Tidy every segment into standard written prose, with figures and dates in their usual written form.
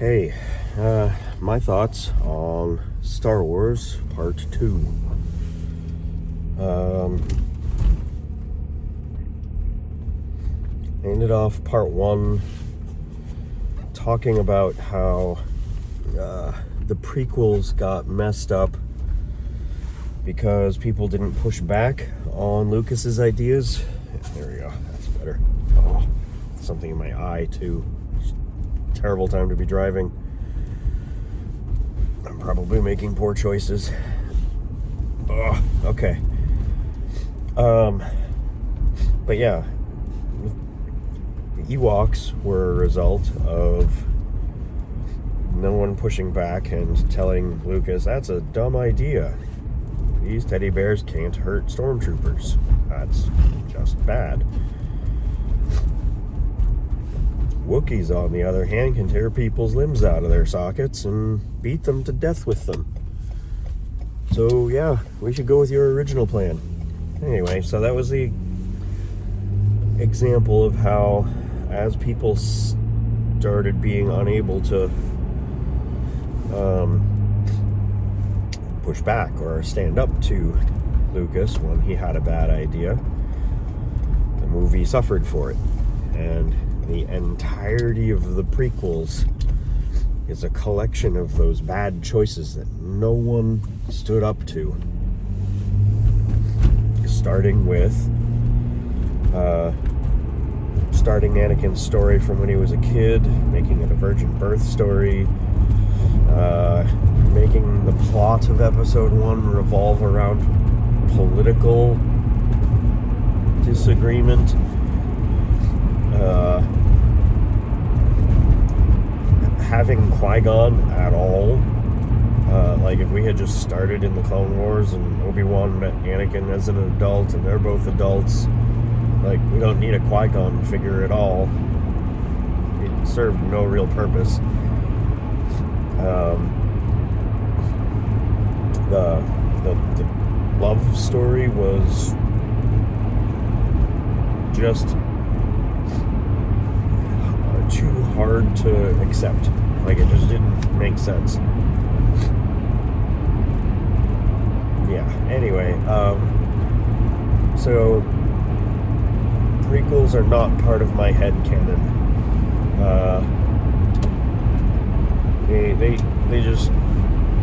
Okay, my thoughts on Star Wars Part 2. I ended off Part 1 talking about how the prequels got messed up because people didn't push back on Lucas's ideas. There we go, that's better. Oh, something in my eye too. Terrible time to be driving. I'm probably making poor choices. Oh, okay. But yeah, the Ewoks were a result of no one pushing back and telling Lucas, that's a dumb idea. These teddy bears can't hurt stormtroopers. That's just bad. Wookiees, on the other hand, can tear people's limbs out of their sockets and beat them to death with them. So yeah, we should go with your original plan. Anyway, so that was the example of how, as people started being unable to push back or stand up to Lucas when he had a bad idea, the movie suffered for it. And the entirety of the prequels is a collection of those bad choices that no one stood up to. Starting with starting Anakin's story from when he was a kid, making it a virgin birth story, making the plot of Episode 1 revolve around political disagreement, having Qui-Gon at all. Like, if we had just started in the Clone Wars and Obi-Wan met Anakin as an adult and they're both adults, like, we don't need a Qui-Gon figure at all. It served no real purpose. The love story was just too hard to accept. Like, it just didn't make sense. Yeah, anyway, so prequels are not part of my headcanon. They just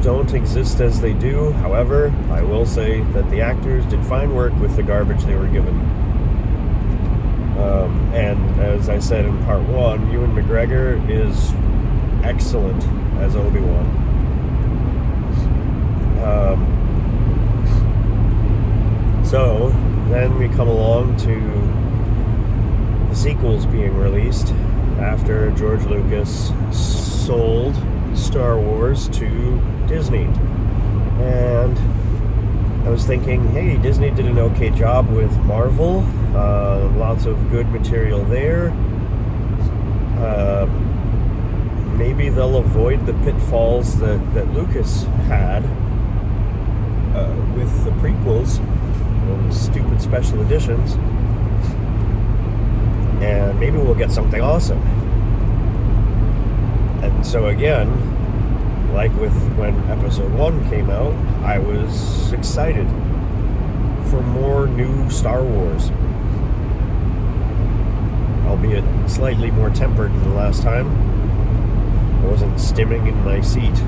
don't exist as they do. However, I will say that the actors did fine work with the garbage they were given. And as I said in Part 1, Ewan McGregor is excellent as Obi-Wan. So then we come along to the sequels being released after George Lucas sold Star Wars to Disney. And I was thinking, hey, Disney did an okay job with Marvel. Lots of good material there. Maybe they'll avoid the pitfalls that Lucas had with the prequels, those stupid special editions. And maybe we'll get something awesome. And so again, like with when Episode 1 came out, I was excited for more new Star Wars. Albeit slightly more tempered than the last time. I wasn't stimming in my seat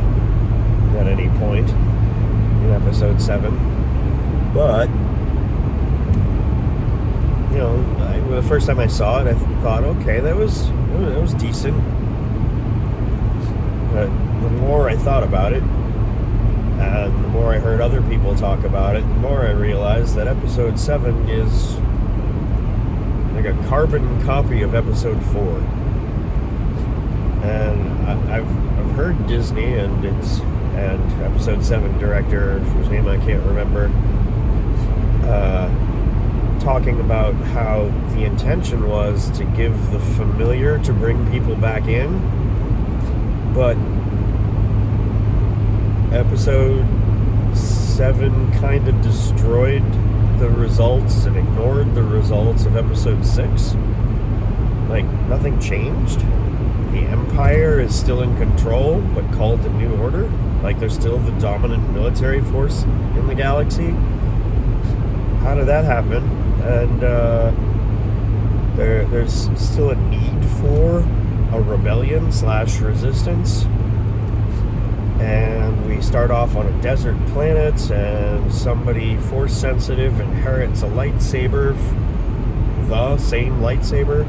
at any point in Episode 7. But, you know, the first time I saw it, I thought, okay, that was decent. But the more I thought about it, and the more I heard other people talk about it, the more I realized that Episode 7 is like a carbon copy of Episode 4. And I've heard Disney and Episode 7 director, whose name I can't remember, talking about how the intention was to give the familiar to bring people back in, but Episode 7 kind of destroyed the results and ignored the results of Episode 6. Like, nothing changed. The Empire Empire is still in control, but called the New Order. Like, they're still the dominant military force in the galaxy. How did that happen? And there's still a need for a rebellion / resistance. And we start off on a desert planet, and somebody force sensitive inherits a lightsaber, the same lightsaber.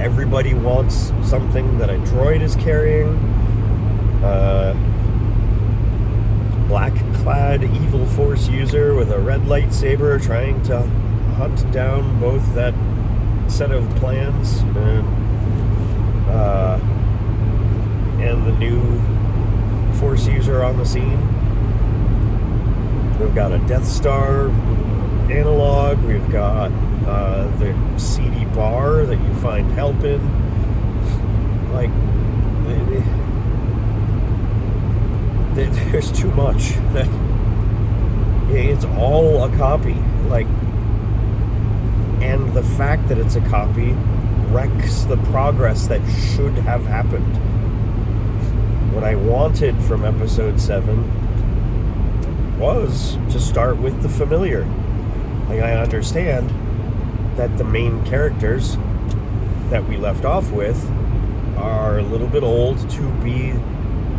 Everybody wants something that a droid is carrying. Black-clad evil force user with a red lightsaber trying to hunt down both that set of plans and the new force user on the scene. We've got a Death Star analog. We've got the seedy bar that you find help in. Like, there's too much. It's all a copy. Like, and the fact that it's a copy wrecks the progress that should have happened. What I wanted from episode 7 was to start with the familiar. Like, I understand that the main characters that we left off with are a little bit old to be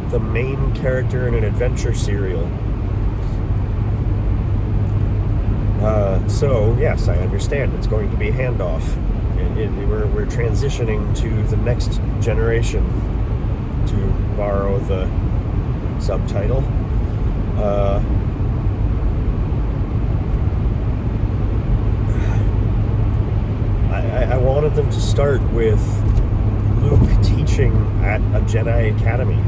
the main character in an adventure serial. So, yes, I understand. It's going to be a handoff. We're transitioning to the next generation, to borrow the subtitle. I wanted them to start with Luke teaching at a Jedi Academy.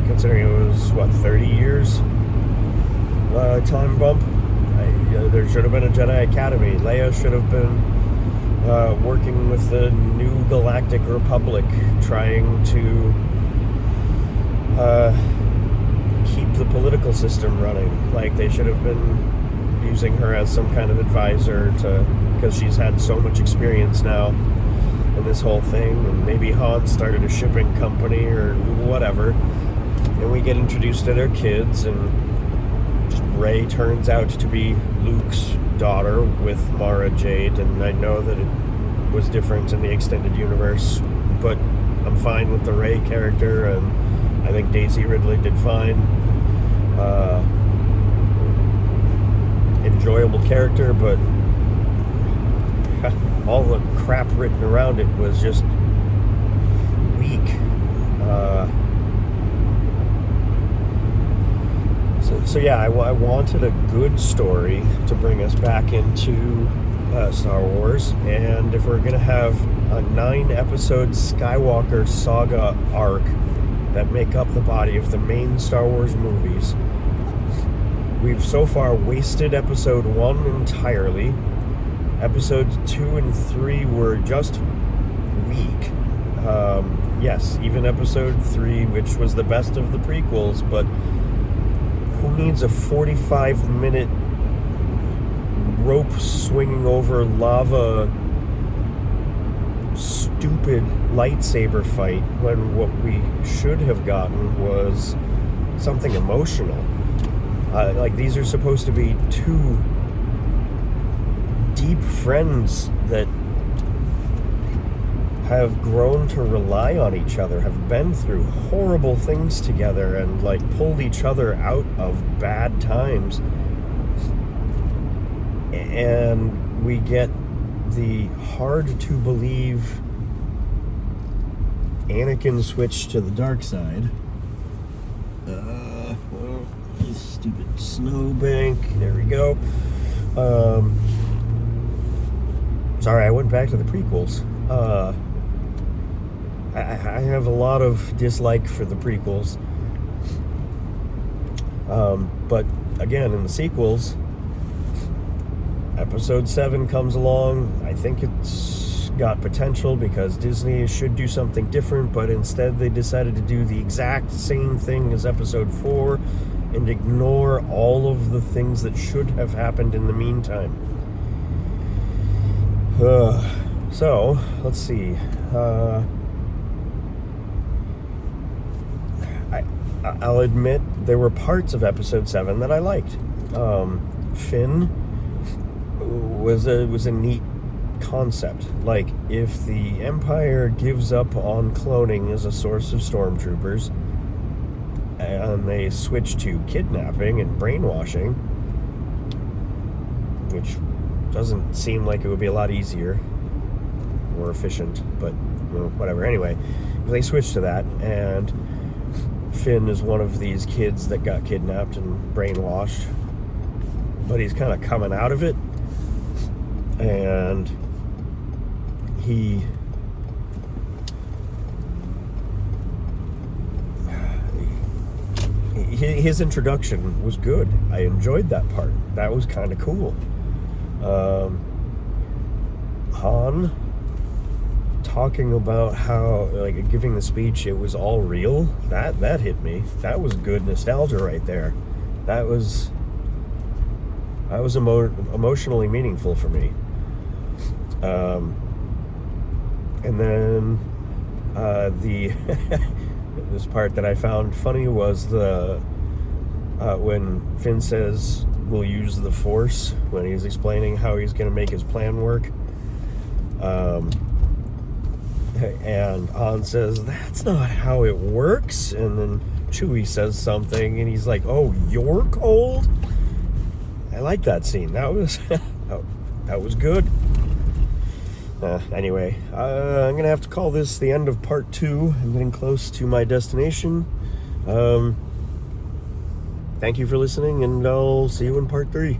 Considering it was, 30 years time bump? There should have been a Jedi Academy. Leia should have been working with the New Galactic Republic, trying to keep the political system running. Like, they should have been using her as some kind of advisor because she's had so much experience now in this whole thing. And maybe Han started a shipping company or whatever, and we get introduced to their kids, and Rey turns out to be Luke's daughter with Mara Jade, and I know that it was different in the extended universe, but I'm fine with the Rey character, and I think Daisy Ridley did fine. Enjoyable character, but all the crap written around it was just weak. So yeah, I wanted a good story to bring us back into Star Wars, and if we're going to have a 9-episode Skywalker saga arc that make up the body of the main Star Wars movies, we've so far wasted episode 1 entirely. Episodes 2 and 3 were just weak. Yes, even episode 3, which was the best of the prequels, but who needs a 45-minute rope swinging over lava stupid lightsaber fight when what we should have gotten was something emotional? Like, these are supposed to be two deep friends that have grown to rely on each other, have been through horrible things together, and like pulled each other out of bad times. And we get the hard to believe Anakin switch to the dark side. Stupid snowbank. There we go. Sorry, I went back to the prequels. I have a lot of dislike for the prequels. But again, in the sequels, episode 7 comes along. I think it's got potential because Disney should do something different, but instead they decided to do the exact same thing as episode 4 and ignore all of the things that should have happened in the meantime. So, let's see. I'll admit there were parts of episode 7 that I liked. Finn was a neat concept. Like, if the Empire gives up on cloning as a source of stormtroopers and they switch to kidnapping and brainwashing, which doesn't seem like it would be a lot easier or efficient, but whatever. Anyway, they switch to that, and Finn is one of these kids that got kidnapped and brainwashed, but he's kind of coming out of it, and his introduction was good. I enjoyed that part. That was kind of cool. Han talking about how, like, giving the speech, it was all real. That hit me. That was good nostalgia right there. That was emotionally meaningful for me. And then the this part that I found funny was the when Finn says we'll use the Force, when he's explaining how he's going to make his plan work. And Han says, that's not how it works. And then Chewie says something, and he's like, oh, you're cold? I like that scene. That was that was good. Anyway, I'm going to have to call this the end of part 2. I'm getting close to my destination. Thank you for listening, and I'll see you in part 3.